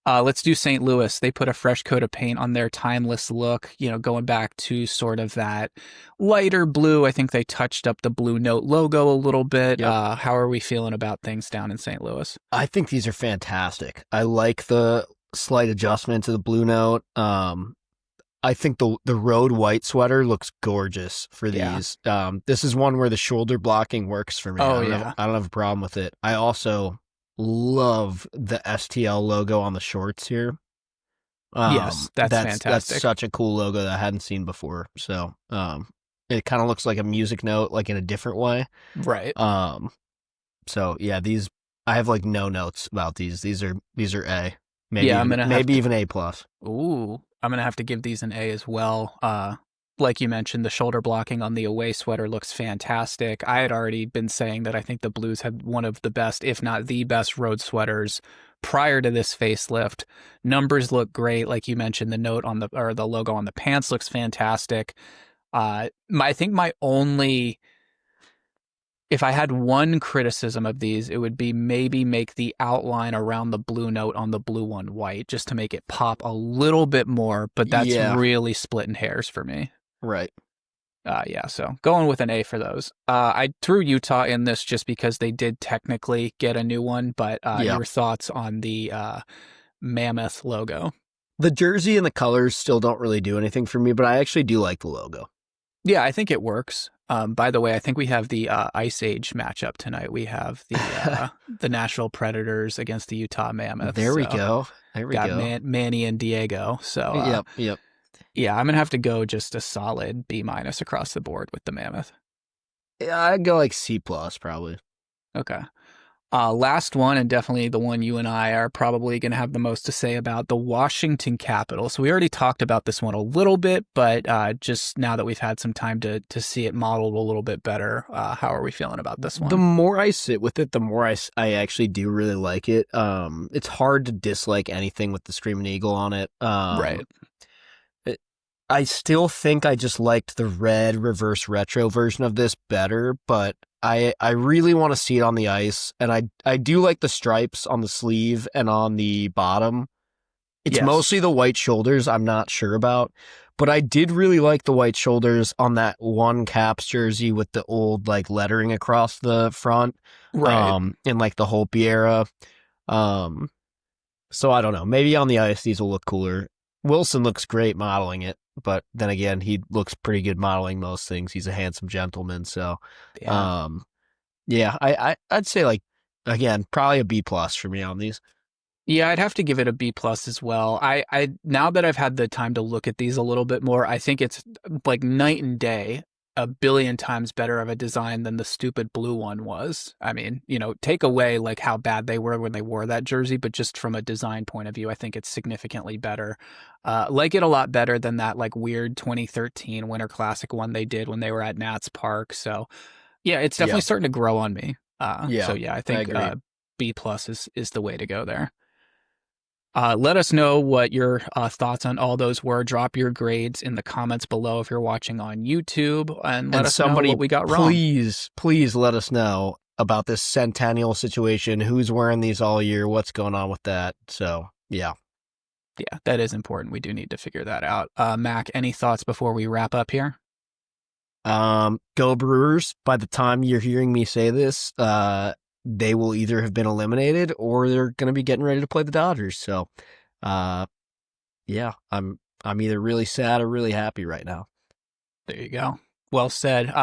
Let's do St. Louis. They put a fresh coat of paint on their timeless look, going back to sort of that lighter blue. I think they touched up the Blue Note logo a little bit. Yep. How are we feeling about things down in St. Louis? I think these are fantastic. I like the slight adjustment to the Blue Note. I think the road white sweater looks gorgeous for these. This is one where the shoulder blocking works for me. I don't have a problem with it. I also love the STL logo on the shorts here. Yes, that's fantastic. That's such a cool logo that I hadn't seen before. So it kind of looks like a music note, like in a different way. Right. So yeah, I have like no notes about these. These are A. Maybe even A+. Ooh, I'm gonna have to give these an A as well. Like you mentioned, the shoulder blocking on the away sweater looks fantastic. I had already been saying that I think the Blues had one of the best, if not the best, road sweaters prior to this facelift. Numbers look great, like you mentioned. The note on the logo on the pants looks fantastic. I think my only, if I had one criticism of these, it would be maybe make the outline around the blue note on the blue one white, just to make it pop a little bit more, but that's really splitting hairs for me. Right. So going with an A for those. I threw Utah in this just because they did technically get a new one, but your thoughts on the Mammoth logo? The jersey and the colors still don't really do anything for me, but I actually do like the logo. Yeah, I think it works. By the way, I think we have the Ice Age matchup tonight. We have the Nashville Predators against the Utah Mammoth. There we go. Got Manny and Diego. So yep. Yeah, I'm gonna have to go just a solid B- across the board with the Mammoth. Yeah, I'd go like C+ probably. Okay. Last one, and definitely the one you and I are probably going to have the most to say about, the Washington Capitals. So we already talked about this one a little bit, but just now that we've had some time to see it modeled a little bit better, how are we feeling about this one? The more I sit with it, the more I actually do really like it. It's hard to dislike anything with the Screaming Eagle on it. Right. I still think I just liked the red reverse retro version of this better, but I really want to see it on the ice, and I do like the stripes on the sleeve and on the bottom. It's mostly the white shoulders I'm not sure about, but I did really like the white shoulders on that one Caps jersey with the old like lettering across the front, right? In like the Holtby era. So I don't know. Maybe on the ice these will look cooler. Wilson looks great modeling it, but then again, he looks pretty good modeling most things. He's a handsome gentleman, so I'd say like, again, probably a B+ for me on these. Yeah, I'd have to give it a B+ as well. I now that I've had the time to look at these a little bit more, I think it's like night and day, a billion times better of a design than the stupid blue one was. I mean, take away like how bad they were when they wore that jersey, but just from a design point of view, I think it's significantly better. Like it a lot better than that like weird 2013 Winter Classic one they did when they were at Nats Park. So yeah, it's definitely starting to grow on me. So yeah, I think B+ is the way to go there. Let us know what your thoughts on all those were. Drop your grades in the comments below if you're watching on YouTube, and let us know what we got wrong. Please let us know about this Centennial situation. Who's wearing these all year? What's going on with that? So, yeah. Yeah, that is important. We do need to figure that out. Mac, any thoughts before we wrap up here? Go Brewers. By the time you're hearing me say this, they will either have been eliminated or they're going to be getting ready to play the Dodgers. So, yeah, I'm either really sad or really happy right now. There you go. Well said.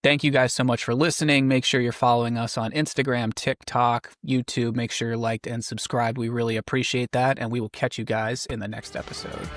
Thank you guys so much for listening. Make sure you're following us on Instagram, TikTok, YouTube. Make sure you're liked and subscribed. We really appreciate that, and we will catch you guys in the next episode.